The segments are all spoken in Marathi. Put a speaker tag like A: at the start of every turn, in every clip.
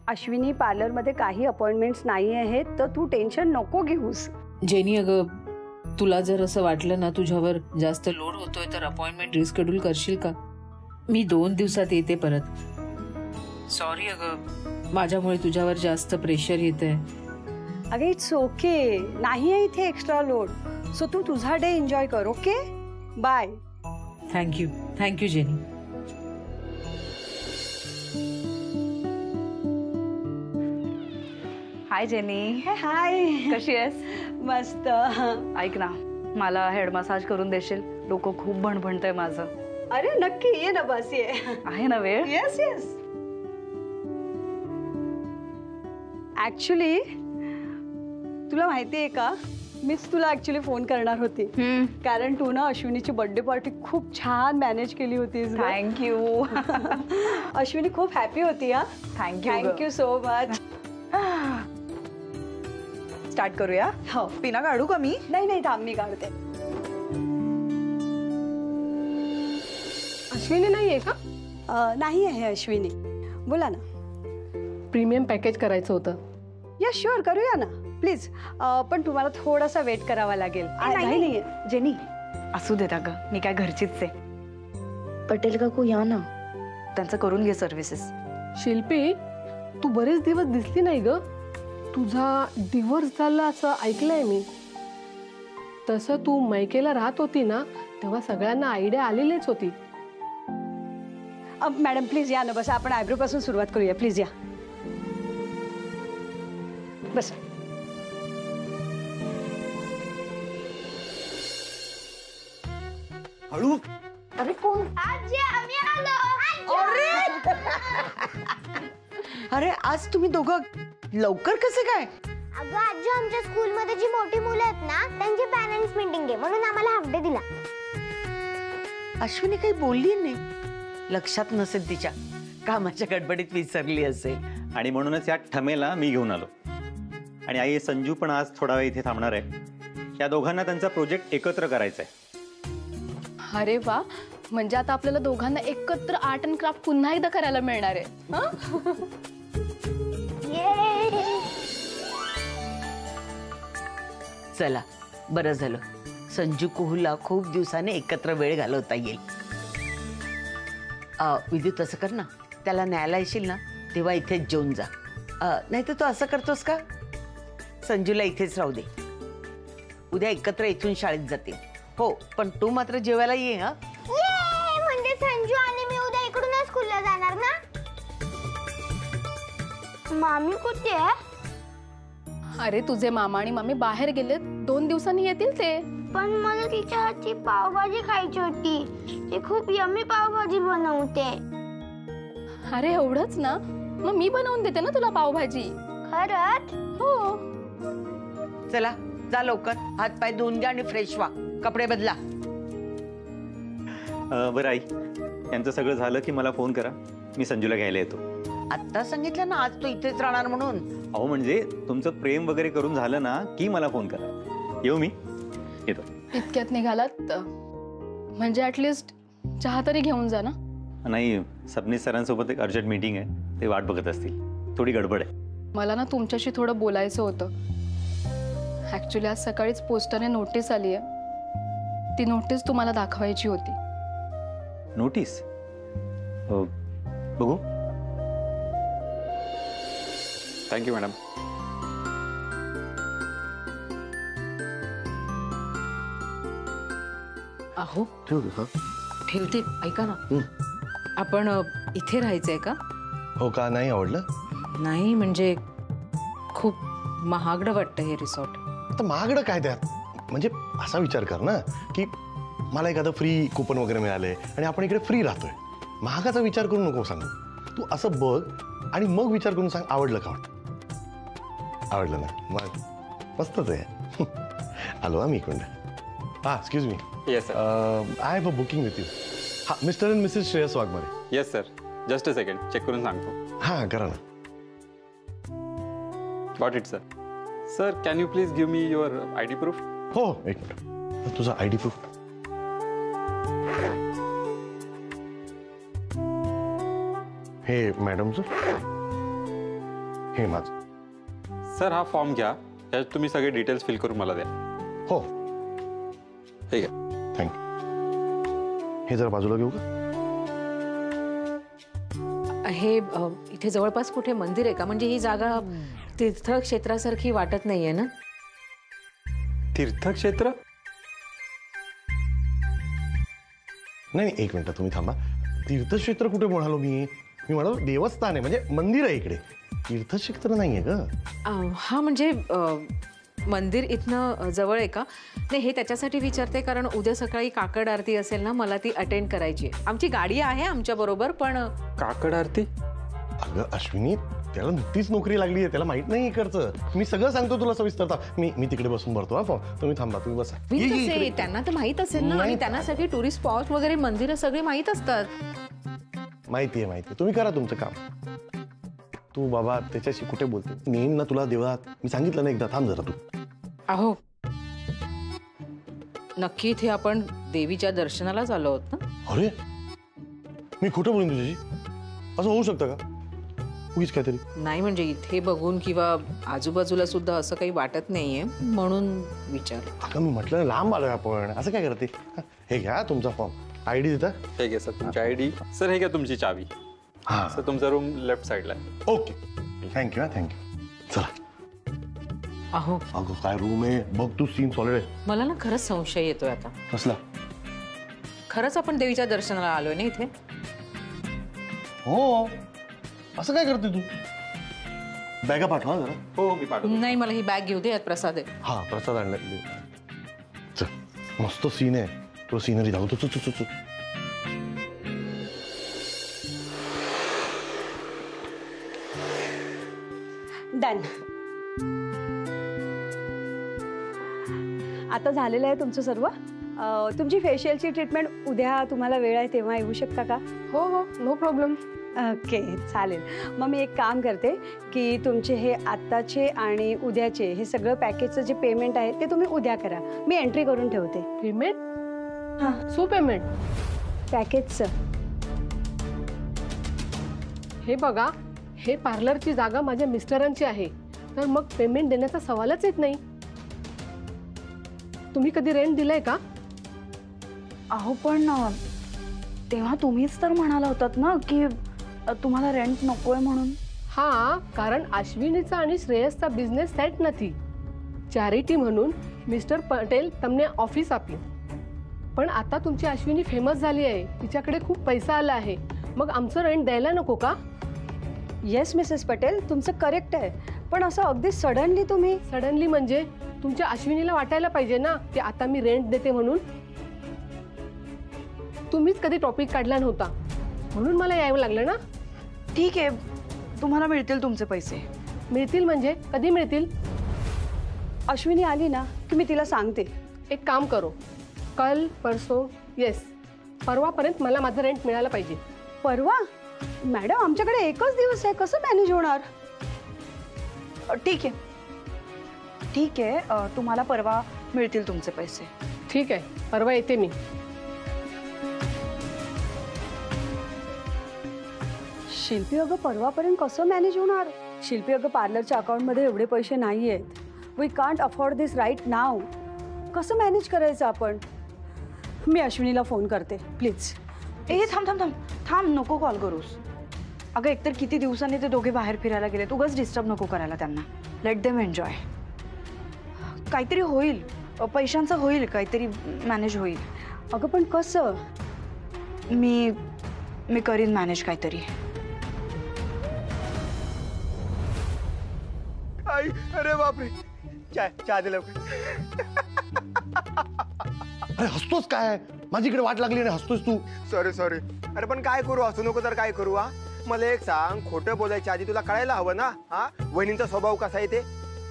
A: अश्विनी पार्लरमध्ये काही अपॉइंटमेंट्स नाही आहेत, तर तू टेन्शन नको घेऊस.
B: जेनी अगं, तुला जर असं वाटलं ना तुझ्यावर जास्त लोड होतोय तर अपॉइंटमेंट रिस्केड्यूल करशील का? मी 2 दिवसात येते परत. सॉरी अगं, माझ्यामुळे तुझ्यावर जास्त प्रेशर येतंय.
A: अगं इट्स ओके, नाही आहे इथे एक्स्ट्रा लोड. सो तू तुझा डे एन्जॉय कर. Okay, bye.
B: Thank you Jenny.
C: Hi Jenny.
A: Hi,
C: कशी आहेस?
A: मस्त.
C: ऐक ना, मला हेड मसाज करून देशील? डोकं खूप भणभणतंय माझं.
A: अरे नक्की ये ना, बस ये.
C: आहे ना वेळ?
A: Yes yes. ऍक्च्युली तुला माहिती आहे का, मीच तुला ऍक्च्युली फोन करणार होती. कारण तू ना अश्विनीची बर्थडे पार्टी खूप छान मॅनेज केली होतीस.
C: थँक्यू.
A: अश्विनी खूप हॅपी होती. हा, थँक्यू सो मच.
C: स्टार्ट करूया?
A: हो.
C: पिना काढू का मी?
A: नाही थांब, मी काढते.
D: अश्विनी नाही आहे का?
A: नाही आहे अश्विनी. बोला ना.
D: प्रीमियम पॅकेज करायचं होतं.
A: या शुअर, करूया ना प्लीज. पण तुम्हाला थोडासा वेट करावा लागेल.
C: नाही जेनी, असू देत अगं, मी काय घरचीच आहे. पटेल काकू या ना, त्यांचं करून घे सर्व्हिसेस.
D: शिल्पी, तू बरेच दिवस दिसली नाही ग. तुझा डिवोर्स झाला असं ऐकलंय मी. तसं तू मैकेला राहत होती ना, तेव्हा सगळ्यांना आयडिया आलेलीच होती.
A: मॅडम प्लीज या ना, बस. आपण आयब्रो पासून सुरुवात करूया. प्लीज या, बस.
E: हळू.
F: अरे कोण? आजी, आम्ही आलो.
G: अरे आज तुम्ही दोघं लवकर कसे काय?
F: अगं आजी, आमच्या स्कूलमध्ये जी मोठी मुलं आहेत ना, त्यांची पॅरेंट्स मीटिंग आहे, म्हणून आम्हाला हाफ डे दिला.
G: अश्विनी काही बोलली नाही. लक्षात नसेल तिच्या, कामाच्या गडबडीत विसरली असेल.
E: आणि म्हणूनच या ठमेला मी घेऊन आलो. आणि आई संजू पण आज थोडा वेळ इथे थांबणार आहे. या दोघांना त्यांचा प्रोजेक्ट एकत्र करायचा आहे.
H: अरे वा, म्हणजे आता आपल्याला दोघांना एकत्र आर्ट अँड क्राफ्ट पुन्हा एकदा करायला मिळणार आहे.
G: चला, बरं झालं. संजू कुहूला खूप दिवसाने एकत्र वेळ घालवता येईल. विद्युत, तसं कर ना, त्याला न्यायला येशील ना तेव्हा इथेच जेवून जा. नाही तर तू असं करतोस का, संजूला इथेच राहू दे. उद्या एकत्र इथून शाळेत जातील. हो, पण तू मात्र जेवायला ये. हा,
F: म्हणजे संजू आणि मी उद्या इकडूनच स्कूलला जाणार ना? मामी कुठे आहे?
H: अरे तुझे मामा आणि मामी बाहेर गेलेत, 2 दिवसांनी येतील ते.
F: पण मला तिच्या हातची पावभाजी खायची होती. ती खूप यम्मी पावभाजी बनवते.
H: अरे एवढंच ना, मग मी बनवून देते ना तुला पावभाजी.
F: खरंच?
H: हो.
G: चला जा लवकर, हात पाय धुवून घ्या आणि फ्रेश व्हा, कपडे बदला.
E: बरं आई, यांचं सगळं झालं की मला फोन करा, मी संजूला घ्यायला येतो.
G: आत्ता सांगितलं ना आज तू इथेच राहणार म्हणून.
E: अहो म्हणजे तुमचं प्रेम वगैरे करून झालं ना की मला फोन करा. येऊ मी? येतो.
H: इतक्यात निघालात म्हणजे ऍटलिस्ट चहा तरी घेऊन जा ना.
E: नाही, सबनीस सरांसोबत एक अर्जंट मीटिंग आहे, ते वाट बघत असतील. थोडी गडबड आहे.
H: मला ना तुमच्याशी थोडं बोलायचं होतं. ऍक्च्युली आज सकाळीच पोस्टाने नोटीस आली आहे. ती नोटीस तुम्हाला दाखवायची होती.
E: नोटीस? बघू.
I: Thank you madam.
B: अहो ठेवते, ऐका ना. आपण इथे राहायचंय का?
J: हो का, नाही आवडलं?
B: नाही म्हणजे खूप महागडं वाटतं हे रिसॉर्ट.
J: आता महागडं काय त्यात? म्हणजे असा विचार कर ना की मला एखादं फ्री कुपन वगैरे मिळाले आणि आपण इकडे फ्री राहतोय. महागाचा विचार करू नको सांगू. तू असं बघ आणि मग विचार करून सांग आवडलं का. आवडलं ना, मग मस्तच आहे. आलो मी इकडं. हां, excuse me.
I: Yes sir.
J: I have a booking with you. हां, mister and missus Shreyas Waghmare.
I: Yes sir, just a second, check करून सांगतो.
J: हां, करा ना.
I: Got it sir. Sir, can you please give me your ID proof?
J: हो, एक मिनिट. तुझा ID प्रूफ. हे मॅडमचं. हे माझं.
I: सर हा फॉर्म घ्या, त्यात तुम्ही सगळे डिटेल्स फिल करून मला द्या.
J: हो
I: ठीक आहे.
J: थँक्यू. हे जरा बाजूला घेऊ का?
B: हे इथे जवळपास कुठे मंदिर आहे का? म्हणजे ही जागा तीर्थक्षेत्रासारखी वाटत नाहीये ना?
I: तीर्थक्षेत्र?
J: नाही, एक मिनिट तुम्ही थांबा. तीर्थक्षेत्र कुठे म्हणालो मी? मी म्हणालो देवस्थान आहे, म्हणजे मंदिर आहे इकडे, तीर्थक्षेत्र नाहीये ग.
B: हा म्हणजे मंदिर इथनं जवळ आहे का? नाही, हे त्याच्यासाठी विचारते कारण उद्या सकाळी काकड आरती असेल ना, मला ती अटेंड करायची आहे. आमची गाडी आहे आमच्या बरोबर, पण
I: काकड आरती?
J: अगं अश्विनी, त्याला नुकतीच नोकरी लागली आहे, त्याला माहित नाही इकडचं. मी सगळं सांगतो तुला सविस्तर. मी तिकडे बसून भरतो हा फॉर्म. तुम्ही थांबा, तुम्ही बसा.
B: त्यांना तर माहित असेल ना, आणि त्यांना सगळी टुरिस्ट स्पॉट वगैरे मंदिरं सगळे माहित असतात.
J: माहितीये. तुम्ही करा तुमचं काम. तू बाबा त्याच्याशी कुठे बोलते? नेईन ना तुला देवळात. मी सांगितलं ना एकदा. थांब जरा तू.
B: अहो, नक्की इथे आपण देवीच्या दर्शनालाच आलो आहोत ना?
J: अरे, मी खोटं बोलून तुझ्याशी? असं होऊ शकतं का? उगीच काहीतरी. नाही
B: म्हणजे इथे बघून किंवा आजूबाजूला सुद्धा असं काही वाटत नाहीये, म्हणून विचार.
J: अगं मी म्हटलं लांब आलोय आपण, असं काय करते? हे घ्या तुमचा फॉर्म. आयडी देता?
I: हे घ्या सर तुमची आयडी. सर हे घ्या तुमची चावी.
J: हा
I: सर तुमचा रूम लेफ्ट साईडला आहे.
J: ओके. थँक्यू. थँक्यू. चला.
B: अहो,
J: अगं काय रूम आहे बघ तू. सीन सॉलिड आहे.
B: मला ना खरंच संशय येतोय आता.
J: कसला?
B: खरंच आपण देवीच्या दर्शनाला आलोय ना इथे?
J: हो. असं काय करते तू? बॅगा पाठवा जरा.
I: हो मी पाठवतो.
B: नाही, मला ही बॅग घेऊ दे, यात प्रसाद आहे.
J: हा प्रसाद आणला. चल, मस्त सीन आहे. तो सीनरी दाखवतो. चल.
A: डन. आता झालेलं आहे तुमचं सर्व. तुमची फेशियलची ट्रीटमेंट उद्या तुम्हाला वेळ आहे तेव्हा येऊ शकता का?
D: हो, नो प्रॉब्लेम.
A: ओके, चालेल. मग मी एक काम करते की तुमचे हे आत्ताचे आणि उद्याचे हे सगळं पॅकेजचं जे पेमेंट आहे ते तुम्ही उद्या करा. मी एंट्री करून ठेवते.
D: पेमेंट?
A: हां,
D: सो पेमेंट
A: पॅकेजचं.
D: हे बघा, हे पार्लरची जागा माझ्या मिस्टरांची आहे, तर मग पेमेंट देण्याचा सवालच येत नाही. तुम्ही कधी रेंट दिलंय का?
C: अहो पण तेव्हा तुम्हीच तर म्हणाला होतात ना की तुम्हाला रेंट नकोय म्हणून.
D: हा, कारण अश्विनीचा आणि श्रेयसचा बिझनेस सेट નથી. चॅरिटी म्हणून मिस्टर पटेल તમને ऑफिस આપી. पण आता तुमची अश्विनी फेमस झाली आहे, तिच्याकडे खूप पैसा आला आहे, मग आमचं रेंट द्यायला नको का?
A: येस मिसेस पटेल, तुमचं करेक्ट आहे. पण असं अगदी सडनली तुम्ही.
D: सडनली म्हणजे तुमच्या अश्विनीला वाटायला पाहिजे ना की आता मी रेंट देते म्हणून. तुम्हीच कधी टॉपिक काढला नव्हता म्हणून मला यावं लागलं ना.
C: ठीक आहे, तुम्हाला मिळतील तुमचे पैसे.
D: मिळतील म्हणजे कधी मिळतील?
A: अश्विनी आली ना की मी तिला सांगते.
D: एक काम करो, कल परसो, येस परवापर्यंत मला माझं रेंट मिळायला पाहिजे.
A: परवा? मॅडम आमच्याकडे एकच दिवस आहे, कसं मॅनेज होणार?
C: ठीक आहे, तुम्हाला परवा मिळतील तुमचे पैसे.
D: ठीक आहे, परवा येते मी.
A: शिल्पी अगं परवापर्यंत कसं मॅनेज होणार? शिल्पी अगं पार्लरच्या अकाउंटमध्ये एवढे पैसे नाही आहेत. We can't afford this right now. कसं मॅनेज करायचं आपण? मी अश्विनीला फोन करते प्लीज.
C: थांब, नको कॉल करूस. अगं एकतर किती दिवसांनी ते दोघे बाहेर फिरायला गेले, उगाच डिस्टर्ब नको करायला त्यांना. Let them enjoy. काहीतरी होईल, पैशांचं होईल, काहीतरी मॅनेज होईल.
A: अगं पण कसं?
C: मी करीन मॅनेज काहीतरी.
K: अरे बापरे, चहा दिलं.
J: अरे हसतोस काय? माझी इकडे वाट लागली आणि हसतोस तू.
K: सॉरी. अरे पण काय करू, हसू नको तर काय करू? हा, मला एक सांग, खोटं बोलायच्या आधी तुला कळायला हवं ना. हा, वहिनींचा स्वभाव कसा आहे ते,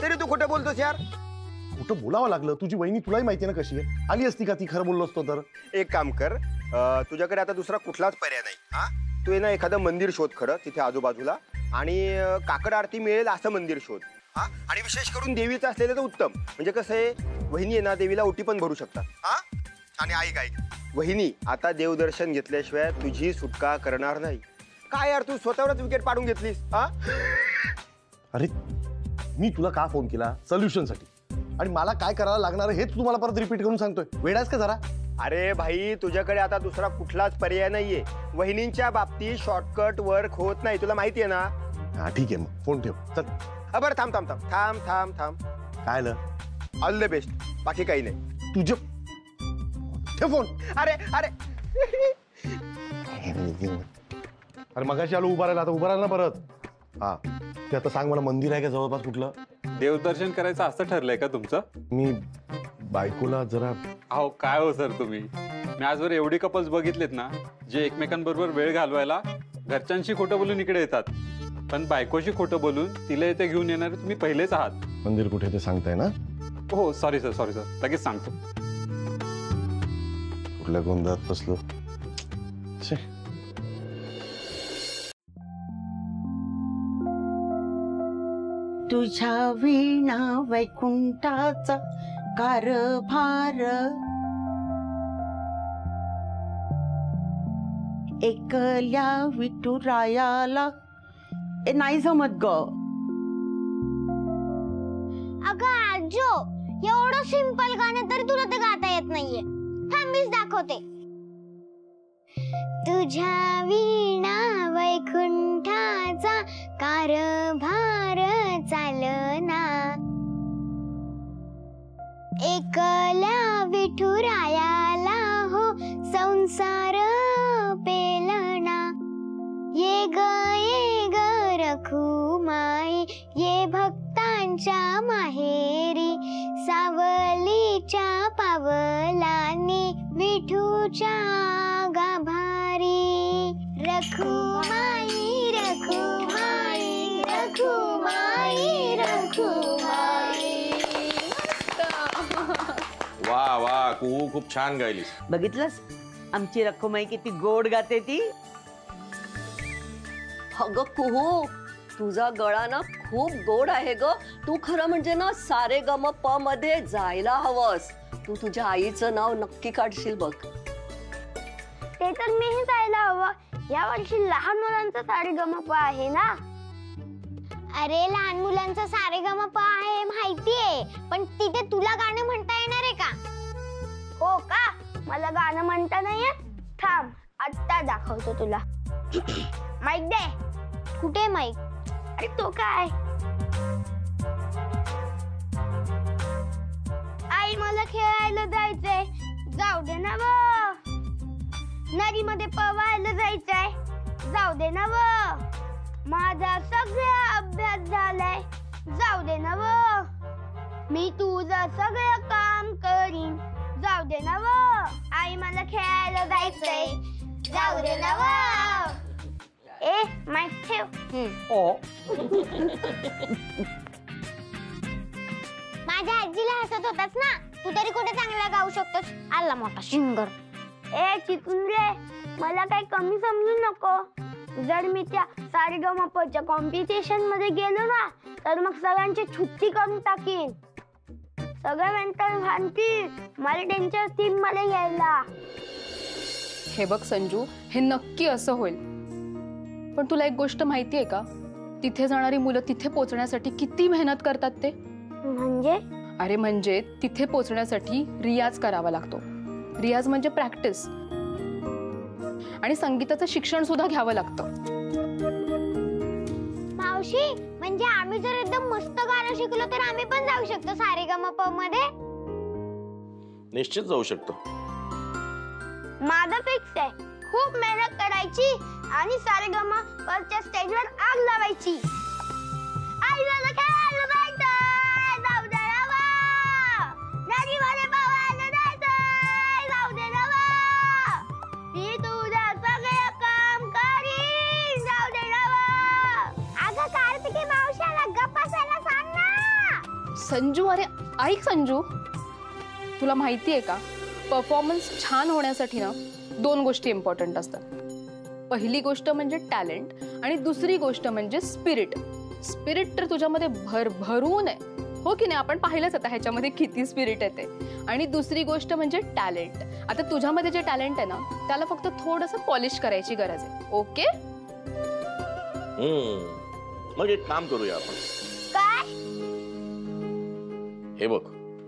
K: तरी तू खोटं बोलतोस यार.
J: खोटं बोलावं लागलं. तुझी वहिनी तुलाही माहिती ना कशी आहे. आली असती का ती खरं बोललो असतो तर?
K: एक काम कर, तुझ्याकडे आता दुसरा कुठलाच पर्याय नाही. हा, तू आहे ना एखादं मंदिर शोध खरं तिथे आजूबाजूला, आणि काकड आरती मिळेल असं मंदिर शोध. हा, आणि विशेष करून देवीचं असलेलं तर उत्तम. म्हणजे कसं आहे, वहिनी आहे ना देवीला ओटी पण भरू शकतात. हा, आणि ऐक, वहिनी आता देवदर्शन घेतल्याशिवाय तुझी सुटका करणार नाही. काय यार, तू स्वतःवरच विकेट पाडून घेतलीस. हा,
J: अरे मी तुला का फोन केला? सोल्युशनसाठी. आणि मला काय करायला लागणार हेच तुम्हाला परत रिपीट करून सांगतोय. वेडायस का जरा?
K: अरे भाई, तुझ्याकडे आता दुसरा कुठलाच पर्याय नाहीये. वहिनींच्या बाबतीत शॉर्टकट वर्क होत नाही, तुला माहितीये ना.
J: हा ठीक आहे, मग फोन ठेव. चल.
K: बरं थांब थांब थांब थांब थांब थांब.
J: काय आलं?
K: ऑल द बेस्ट, बाकी काही नाही.
J: तुझे ठेव फोन.
K: अरे अरे
J: अरे मगाशी आलो उभा राहिला, आता उभा राहिला ना परत. हा ते आता सांग मला, मंदिर आहे का जवळपास कुठलं?
I: देवदर्शन करायचं असं ठरलंय का तुमचं?
J: मी बायकोला जरा.
I: अहो काय हो सर तुम्ही, मी आजवर एवढी कपल्स बघितलेत ना, जे एकमेकांबरोबर वेळ घालवायला घरच्यांशी खोटं बोलून इकडे येतात, पण बायकोशी खोटं बोलून तिला इथे घेऊन येणारे तुम्ही पहिलेच आहात.
J: मंदिर कुठे ते सांगताय ना?
I: हो सॉरी सर, लगेच सांगतो.
J: कुठल्या गोंधळात बसलो.
G: तुझ्या वीणा वैकुंठाचा कारभार एकल्या विठुरायाला. नाही जमत ग.
F: अगं आजो, एवढं सिंपल गाणं तरी तुला ते गाता येत नाहीये. थांबीच दाखवते. तुझ्या वीणा वैकुंठाचा कारभार चालना, एकल्या विठुरायाला हो संसार पेलना. ये ग रखुमाई, ये भक्तांच्या माहेरी, सावलीच्या पावलांनी विठूच्या गाभारी. रखुमाई रखुमाई रखुमाई रखुमाई.
L: वा वा, कुहू खूप छान गायलीस.
G: बघितलंस आमची रखुमाई किती गोड गाते ती.
M: अगं कुहू, तुझा गळा ना खूप गोड आहे ग. तू खरं म्हणजे ना सारे गम प मध्ये जायला हवंस. तू तुझ्या आईचं नाव नक्की काढशील बघ.
F: ते तर मीही जायला हवं. या वर्षी लहान मुलांचा सारेगमप आहे ना. अरे लहान मुलांचा सारेगमप आहे माहितीये, पण तिथे तुला गाणं म्हणता येणार आहे का? हो का? मला गाणं म्हणता नाही येत. थांब आत्ता दाखवतो तुला. माईक दे. कुठे माईक? अरे तो काय? आई मला खेळायला जायचंय. जाऊ दे ना व. नदीमध्ये पवायला जायचंय. जाऊ दे ना व. माझा सगळा अभ्यास झालाय. जाऊ दे ना व. मी तुझं सगळं काम करीन. जाऊ दे ना व. आई मला खेळायला जायचंय. जाऊ दे ना व. ए माईक ठेव. माझ्या आजीला हसत होतास ना, तू तरी कुठे चांगला गाऊ शकतोस. आला मोठा सिंगर. ए चितुंद्रे, मला काही कमी समजू नको. जर मी त्या सारेगमपच्या कॉम्पिटिशन मध्ये गेलो ना, तर मग सगळ्यांची छुट्टी करून टाकीन. सगळे मेंटल भांडतील. मला त्यांच्या टीम मध्ये यायला.
H: हे बघ संजू, हे नक्की असं होईल. पण तुला एक गोष्ट माहितीये का? तिथे जाणारी मुलं तिथे पोहोचण्यासाठी किती मेहनत करतात ते.
F: म्हणजे?
H: अरे म्हणजे तिथे पोहोचण्यासाठी रियाज करावा लागतो. रियाज म्हणजे प्रॅक्टिस. आणि संगीताचं शिक्षण सुद्धा घ्यावं लागतं.
F: मावशी, म्हणजे आम्ही जर एकदम मस्त गाणं शिकलो तर आम्ही पण जाऊ शकतो सारेगमप मध्ये?
L: निश्चित जाऊ शकतो.
F: माझं फिक्स आहे. खूप मेहनत करायची आणि सारेगमपच्या स्टेजवर आग लावायची. आई मला खेळायला जायचंय. जाऊ दे ना व. नदीमध्ये पवायला जायचंय. जाऊ दे ना व. मी तुझं सगळं काम करीन. जाऊ दे ना व. अगं कार्तिकी मावशाला गप्प बसायला सांग ना.
H: संजू, अरे ऐक संजू, तुला माहितीये का, परफॉर्मन्स छान होण्यासाठी ना 2 गोष्टी इम्पॉर्टंट असतात. पहिली गोष्ट म्हणजे टॅलेंट आणि दुसरी गोष्ट म्हणजे स्पिरिट. स्पिरिट तर तुझ्यामध्ये भरभरून आहे, हो की नाही? आपण पाहिलंच आता ह्याच्यामध्ये किती स्पिरिट येते. आणि दुसरी गोष्ट म्हणजे टॅलेंट. आता तुझ्यामध्ये जे टॅलेंट आहे ना, त्याला फक्त थोडंसं पॉलिश करायची गरज आहे. ओके?
L: मग एक काम करूया आपण.
F: काय?
L: हे बघ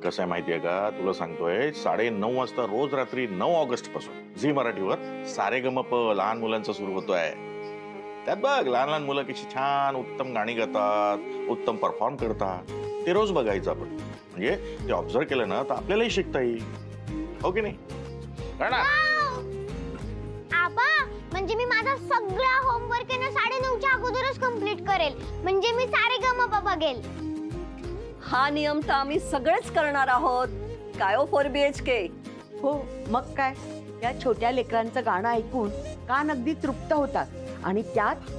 L: कसं आहे माहितीये का, तुला सांगतोय 9:30 वाजता रोज रात्री 9 ऑगस्ट पासून झी मराठीवर सारेगमप लहान मुलांचा सुरू होतोय. त्यात बघ लहान लहान मुलं कशी छान उत्तम गाणी गातात, उत्तम परफॉर्म करतात. ते रोज बघायचं आपण. म्हणजे ते ऑब्झर्व केलं ना तर आपल्यालाही शिकता येईल, हो की नाही?
F: आबा म्हणजे मी माझा सगळा होमवर्क 9:30च्या अगोदरच कंप्लीट करेल, म्हणजे मी सारेगमप बघेल.
M: हा नियम तर आम्ही सगळेच करणार आहोत. काय हो 4BHK?
G: हो मग काय, या छोट्या लेकरांचं गाणं ऐकून कान अगदी तृप्त होतात आणि त्यात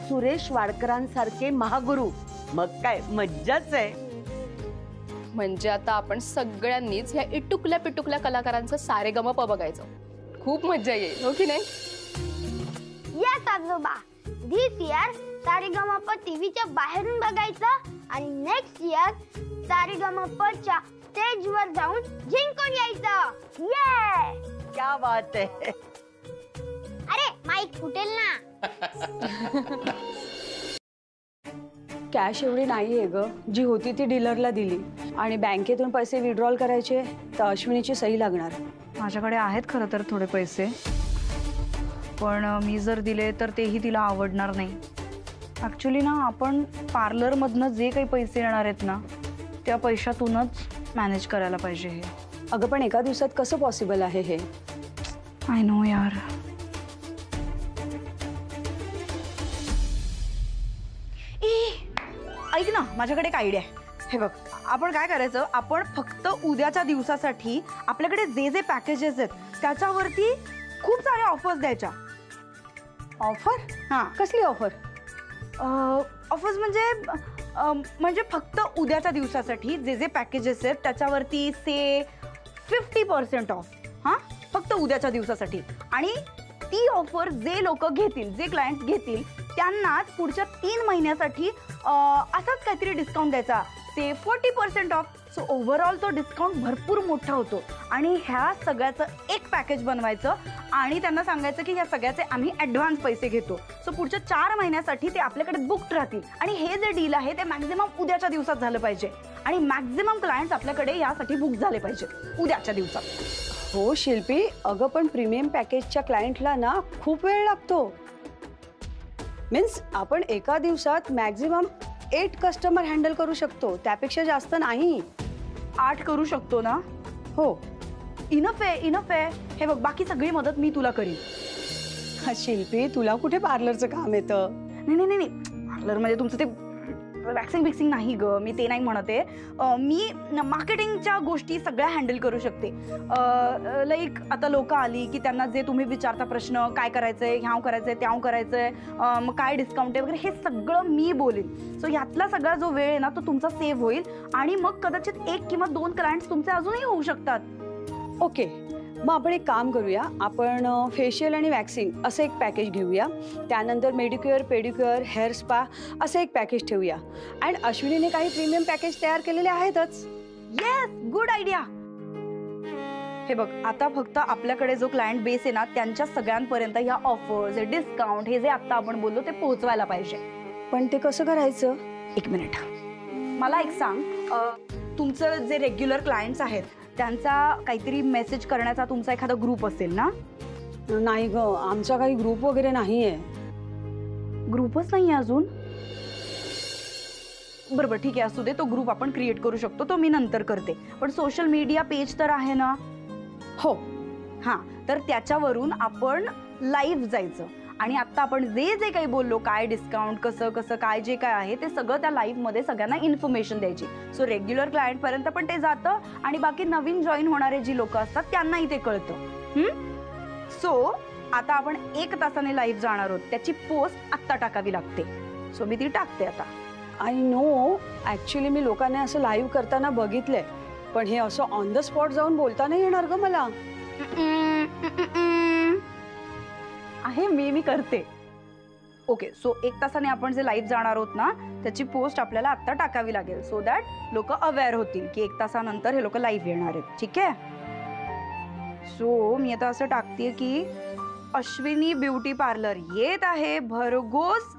G: सुरेश वाडकरांसारखे महागुरु. मग काय मज्जाच आहे.
H: म्हणजे आता आपण सगळ्यांनीच ह्या इटुकल्या पिटुकल्या कलाकारांचं सारेगमप बघायचं. खूप मज्जा येईल, हो की नाही?
F: येस आजोबा. धिस इयर सारेगमप टीव्हीच्या बाहेरून बघायचं आणि नेक्स्ट इयर सारेगमपच्या स्टेजवर जाऊन जिंकून यायचं. ये
G: क्या बात आहे.
F: अरे माईक फुटेल ना.
A: कॅश एवढी नाही आहे ग, जी होती ती डीलरला दिली आणि बँकेतून पैसे विड्रॉल करायचे तर अश्विनीची सही लागणार.
C: माझ्याकडे आहेत खरं तर थोडे पैसे, पण मी जर दिले तर तेही तिला आवडणार नाही. ॲक्च्युली ना आपण पार्लरमधनं जे काही पैसे येणार आहेत ना त्या पैशातूनच मॅनेज करायला पाहिजे हे.
A: अगं पण एका दिवसात कसं पॉसिबल आहे हे?
C: आय नो यार. ऐक ना, माझ्याकडे एक आयडिया आहे. हे बघ, आपण काय करायचं, आपण फक्त उद्याच्या दिवसासाठी आपल्याकडे जे जे पॅकेजेस आहेत त्याच्यावरती खूप साऱ्या ऑफर्स द्यायच्या.
A: ऑफर?
C: हां.
A: कसली ऑफर?
C: ऑफर्स म्हणजे फक्त उद्याच्या दिवसासाठी जे जे पॅकेजेस आहेत त्याच्यावरती से 50% ऑफ. हां, फक्त उद्याच्या दिवसासाठी. आणि ती ऑफर जे लोक घेतील, जे क्लायंट घेतील त्यांनाच पुढच्या 3 महिन्यासाठी असाच काहीतरी डिस्काउंट द्यायचा, ते 40% ऑफ. सो ओव्हरऑल तो डिस्काउंट भरपूर मोठा होतो. आणि ह्या सगळ्याचं एक पॅकेज बनवायचं आणि त्यांना सांगायचं की ह्या सगळ्याचे आम्ही ॲडव्हान्स पैसे घेतो. सो पुढच्या 4 महिन्यासाठी ते आपल्याकडे बुक्ड राहतील. आणि हे जे डील आहे ते मॅक्झिमम उद्याच्या दिवसात झालं पाहिजे आणि मॅक्झिमम क्लायंट्स आपल्याकडे यासाठी बुक झाले पाहिजे उद्याच्या दिवसात.
A: हो शिल्पी, अगं पण प्रीमियम पॅकेजच्या क्लायंटला ना खूप वेळ लागतो. मीन्स आपण एका दिवसात मॅक्झिमम 8 कस्टमर हँडल करू शकतो, त्यापेक्षा जास्त नाही.
C: 8 करू शकतो ना?
A: हो.
C: इनफ आहे, इनफ आहे. हे बघ, बाकी सगळी मदत मी तुला करीन.
A: शिल्पी, तुला कुठे पार्लरचं काम येतं?
C: नाही, पार्लरमध्ये तुमचं ते वॅक्सिंग बिक्सिंग नाही ग, मी ते नाही म्हणते. मी मार्केटिंगच्या गोष्टी सगळ्या हँडल करू शकते. लाईक आता लोक आली की त्यांना जे तुम्ही विचारता प्रश्न, काय करायचंय, ह्याव करायचंय, त्याव करायचंय, मग काय डिस्काउंट आहे वगैरे, हे सगळं मी बोलेन. सो यातला सगळा जो वेळ आहे ना तो तुमचा सेव्ह होईल आणि मग कदाचित 1 किंवा 2 क्लायंट्स तुमचे अजूनही होऊ शकतात.
A: ओके, मग आपण एक काम करूया, आपण फेशियल आणि वॅक्सिंग असं एक पॅकेज घेऊया. त्यानंतर मेडिक्युअर, पेडिक्युअर, हेअर स्पा असं एक पॅकेज ठेवूया. अँड अश्विनीने काही प्रीमियम पॅकेज तयार केलेले आहेतच.
C: Yes, good idea. हे बघ, आता फक्त आपल्याकडे जो क्लायंट बेस आहे ना त्यांच्या सगळ्यांपर्यंत ह्या ऑफर्स, डिस्काउंट, हे जे आता आपण बोललो ते पोहोचवायला पाहिजे.
A: पण ते कसं करायचं?
C: 1 मिनिट, मला एक सांग, तुमचं जे रेग्युलर क्लायंट्स आहेत त्यांचा काहीतरी मेसेज करण्याचा तुमचा एखादा ग्रुप असेल ना?
A: नाही ग, आमचा काही ग्रुप वगैरे नाहीये.
C: ग्रुपच नाही अजून? बरोबर, ठीक आहे, असू दे. तो ग्रुप आपण क्रिएट करू शकतो, तो मी नंतर करते. पण सोशल मीडिया पेज तर आहे ना?
A: हो.
C: हां, तर त्याच्यावरून आपण लाईव्ह जायचं आणि आता आपण जे जे काही बोललो, काय डिस्काउंट, कसं कसं काय जे काय आहे ते सगळं त्या लाईव्हमध्ये सगळ्यांना इन्फॉर्मेशन द्यायची. सो रेग्युलर क्लायंटपर्यंत पण ते जातं आणि बाकी नवीन जॉईन होणारे जी लोक असतात त्यांनाही ते कळतं. सो आता आपण 1 तासाने लाईव्ह जाणार आहोत, त्याची पोस्ट आत्ता टाकावी लागते. सो मी ती टाकते आता.
A: आय नो, ॲक्च्युली मी लोकांना असं लाईव्ह करताना बघितलंय, पण हे असं ऑन द स्पॉट जाऊन बोलता नाही येणार ग मला.
C: आहे, मी करते. ओके, सो 1 तासाने आपण जे लाईव्ह जाणार आहोत ना त्याची पोस्ट आपल्याला आत्ता टाकावी लागेल, सो दॅट लोक अवेअर होतील की 1 तासानंतर हे लोक लाईव्ह येणार आहेत. ठीक आहे? सो मी आता असं टाकते की अश्विनी ब्युटी पार्लर येत आहे भरघोस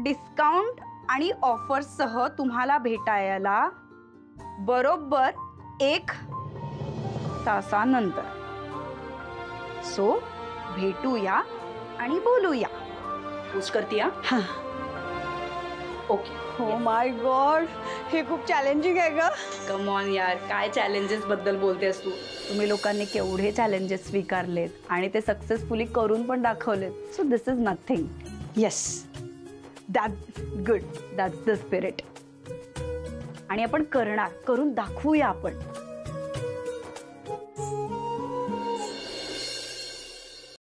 C: डिस्काउंट आणि ऑफर्ससह तुम्हाला भेटायला बरोबर 1 तासानंतर. सो भेटूया आणि बोलूया. पोस्ट करते हा. ओके.
A: हो माय गॉड, हे खूप चॅलेंजिंग आहे ग.
C: कम ऑन यार, काय चॅलेंजेस बद्दल बोलतेस तू? तुम्ही लोकांनी केवढे चॅलेंजेस स्वीकारलेत आणि ते सक्सेसफुली करून पण दाखवलेत. So this is nothing. Yes, that's good, that's the spirit. आणि आपण करणार, करून दाखवूया आपण.